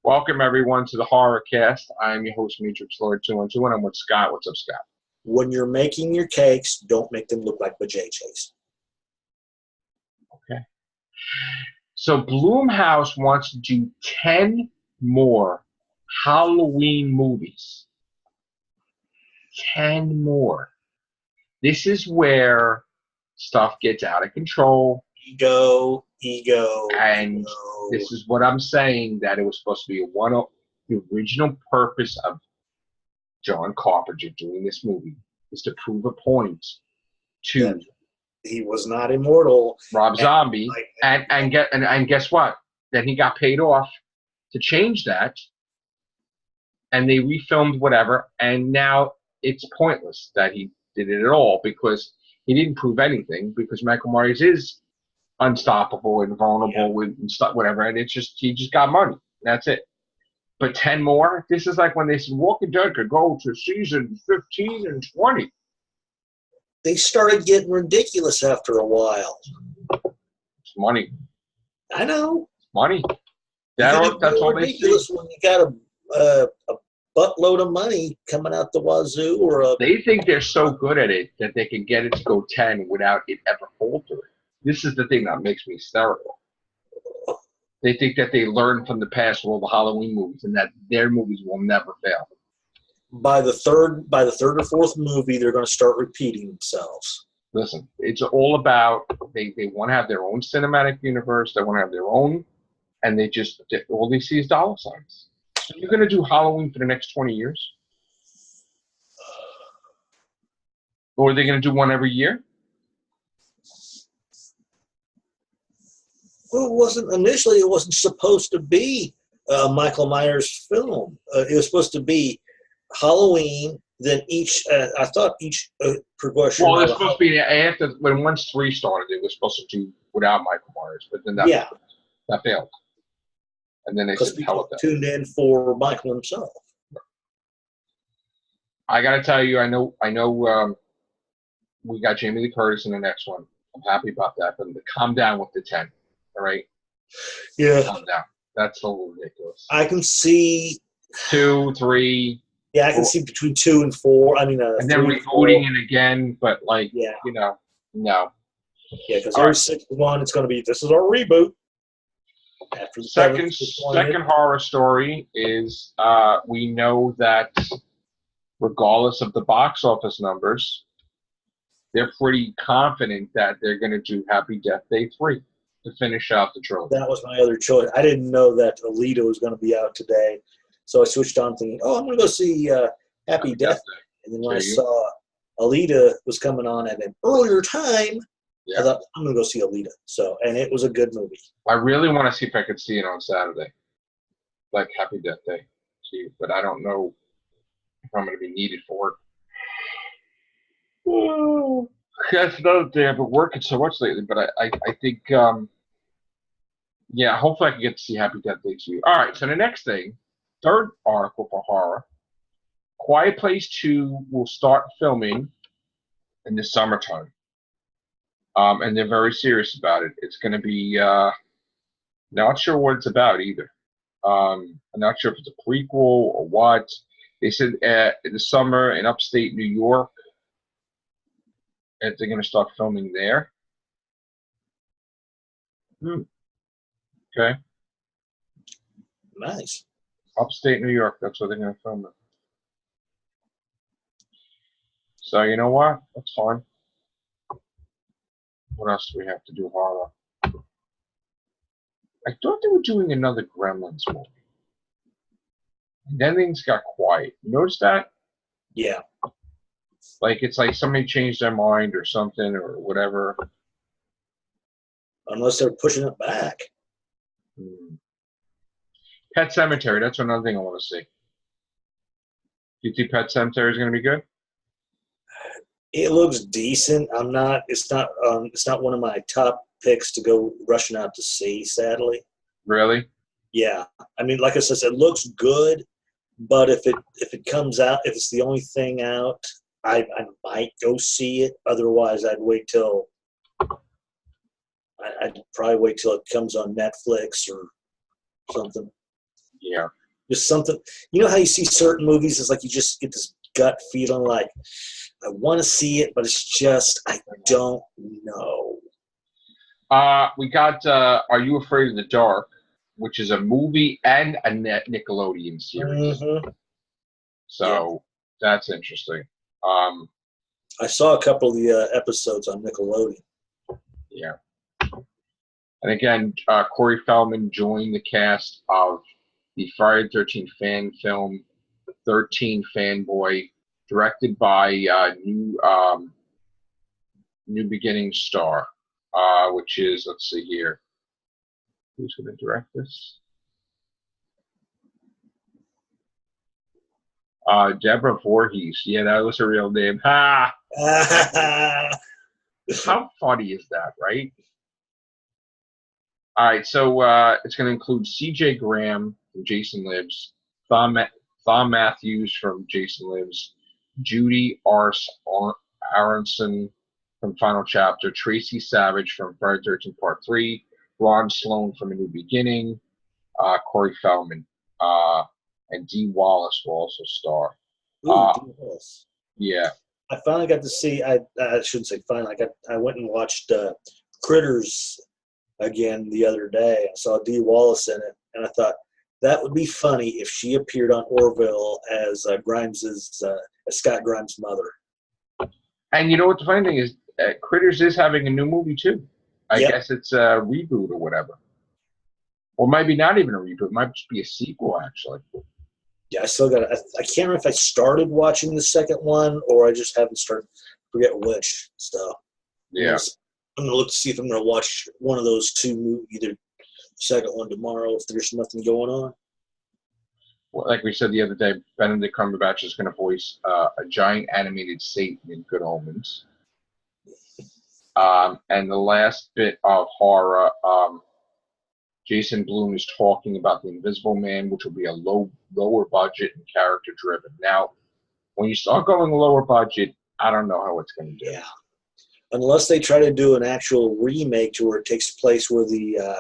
Welcome, everyone, to the Horror Cast. I'm your host, Matrixlord212, and I'm with Scott. What's up, Scott? When you're making your cakes, don't make them look like vajayjays. Okay. So Blumhouse wants to do 10 more Halloween movies. 10 more. This is where stuff gets out of control. Ego. And this is what I'm saying, that it was supposed to be the original purpose of John Carpenter doing this movie is to prove a point to that he was not immortal. Rob Zombie. And guess what? Then he got paid off to change that, and they refilmed whatever, and now it's pointless that he did it at all because he didn't prove anything, because Michael Myers is unstoppable and vulnerable with stuff, whatever, and it's just he just got money. That's it. But 10 more? This is like when they said Walking Dead could go to season 15 and 20. They started getting ridiculous after a while. It's money. I know. It's money. That's all ridiculous they see. when you got a buttload of money coming out the wazoo. They think they're so good at it that they can get it to go 10 without it ever faltering. This is the thing that makes me hysterical. They think that they learned from the past with all the Halloween movies and that their movies will never fail. By the third or fourth movie, they're going to start repeating themselves. Listen, it's all about they want to have their own cinematic universe. They want to have their own, and all they see is dollar signs. So you're going to do Halloween for the next 20 years? Or are they going to do one every year? Well, it wasn't supposed to be a Michael Myers film. It was supposed to be Halloween, then each progression. Well, it's supposed to be after, once 3 started, it was supposed to do without Michael Myers, but then that failed. And then they said, hell with that. Tuned in for Michael himself. I got to tell you, I know we got Jamie Lee Curtis in the next one. I'm happy about that, but calm down with the 10. All right. Yeah. Calm down. That's a little ridiculous. I can see 2, 3. Yeah, I can see between 2 and 4. I mean, and then rebooting it again, but no. Yeah, because every 6 1, it's going to be, this is our reboot. After the second horror story is we know that regardless of the box office numbers, they're pretty confident that they're going to do Happy Death Day 3 to finish out the trilogy. That was my other choice. I didn't know that Alita was going to be out today, so I switched on thinking, I'm going to go see Happy Death Day. And then when I saw Alita was coming on at an earlier time, I thought, I'm going to go see Alita. And it was a good movie. I really want to see if I could see it on Saturday, like Happy Death Day. But I don't know if I'm going to be needed for it. Oh, that's another thing. I've been working so much lately, but I think, hopefully I can get to see Happy Death Day too. All right, so the next thing, third article for horror, Quiet Place 2 will start filming in the summertime. And they're very serious about it. It's going to be, not sure what it's about either. I'm not sure if it's a prequel or what. They said in the summer in upstate New York, and they're going to start filming there. Okay. Nice. Upstate New York, that's where they're going to film it. So you know what? That's fine. What else do we have to do horror? I thought they were doing another Gremlins movie. And then things got quiet. You notice that? Yeah. It's like somebody changed their mind or something or whatever. Unless they're pushing it back. Pet Cemetery, that's another thing I want to see. Do you think Pet Cemetery is going to be good? It looks decent. It's not one of my top picks to go rushing out to see, sadly. Really? Yeah. I mean, like I said, it looks good, but if it comes out, if it's the only thing out, I might go see it. Otherwise, I'd probably wait till it comes on Netflix or something. Yeah. Just something. You know how you see certain movies? It's like you just get this gut feeling like, I want to see it, but it's just, I don't know. We got Are You Afraid of the Dark, which is a movie and a Nickelodeon series. Mm-hmm. So that's interesting. I saw a couple of the episodes on Nickelodeon. Yeah. And again, Corey Feldman joined the cast of the Friday the 13th fan film, 13 Fanboy, directed by New Beginning star, which is, let's see here. Who's going to direct this? Deborah Voorhees. Yeah, that was her real name. Ha! How funny is that, right? All right, so it's going to include C.J. Graham from Jason Lives, Thom Matthews from Jason Lives, Judy Aronson from Final Chapter, Tracy Savage from Friday the 13th Part 3, Ron Sloan from A New Beginning, Corey Feldman, and Dee Wallace will also star. Ooh, Dee Wallace. Yeah. I finally got to see, I shouldn't say finally, I went and watched Critters again the other day. I saw Dee Wallace in it, and I thought that would be funny if she appeared on Orville as as Scott Grimes' mother. And you know what the funny thing is? Critters is having a new movie too. I guess it's a reboot or whatever. Or maybe not even a reboot. It might just be a sequel, actually. Yeah, I still got. I can't remember if I started watching the second one or I just haven't started. Forget which. So yeah, I'm gonna look to see if I'm gonna watch one of those two movies, either the second one tomorrow if there's nothing going on. Well, like we said the other day, Benedict Cumberbatch is going to voice a giant animated Satan in Good Omens. And the last bit of horror. Jason Blum is talking about The Invisible Man, which will be a lower budget and character driven. Now, when you start going lower budget, I don't know how it's going to do. Yeah, unless they try to do an actual remake to where it takes place where the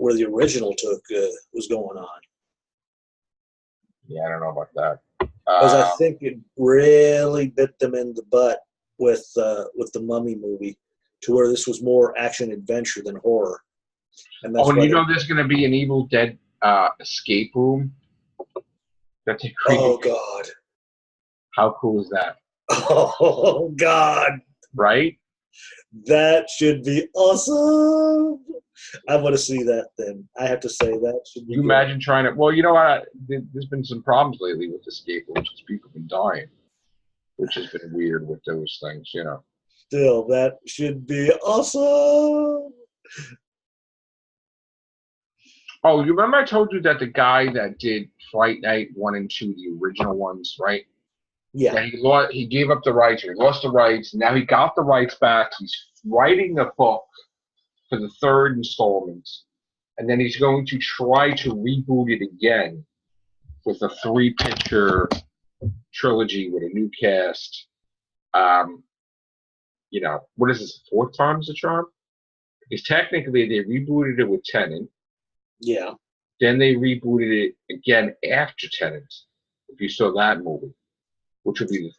original was going on. Yeah, I don't know about that. Because I think it really bit them in the butt with the Mummy movie, to where this was more action adventure than horror. And that's you know there's going to be an Evil Dead escape room that they created. Oh, God. How cool is that? Oh, God. Right? That should be awesome. I want to see that then. I have to say that should be You imagine trying to... Well, you know what? There's been some problems lately with escape rooms because people have been dying, which has been weird with those things, you know. Still, that should be awesome. Oh, you remember I told you that the guy that did Fright Night 1 and 2, the original ones, right? Yeah. He gave up the rights, or he lost the rights. Now he got the rights back. He's writing a book for the third installment. And then he's going to try to reboot it again with a 3-picture trilogy with a new cast. You know, what is this, 4th time's the charm? Because technically they rebooted it with Tenet. Yeah. Then they rebooted it again after Tenet. If you saw that movie, which would be the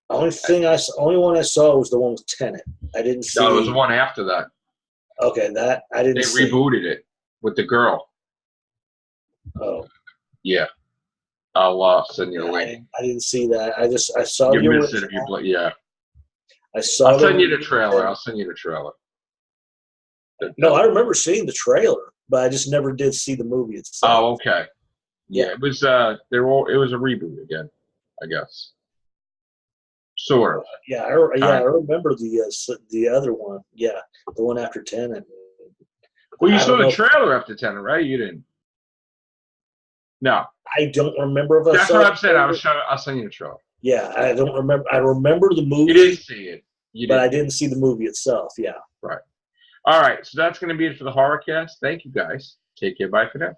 only one I saw was the one with Tenet. I didn't see. No, it was the one after that. Okay, that I didn't. They rebooted it with the girl. Oh. Yeah. I'll send you a link. I didn't see that. I saw you missed it if you play. Yeah. I saw. I'll send you the trailer. I'll send you the trailer. No, I remember seeing the trailer, but I just never did see the movie itself. Oh, okay. Yeah, it was. It was a reboot again, I guess. Sort of. Yeah, I remember the other one. Yeah, the one after Tenet. Well, you saw the trailer after Tenet, right? You didn't. No. I don't remember if I That's saw what I'm saying. I'll send you the trailer. Yeah, I don't remember. I remember the movie. You didn't see it. But I didn't see the movie itself. Yeah. Right. All right. So that's going to be it for the horror cast. Thank you, guys. Take care. Bye for now.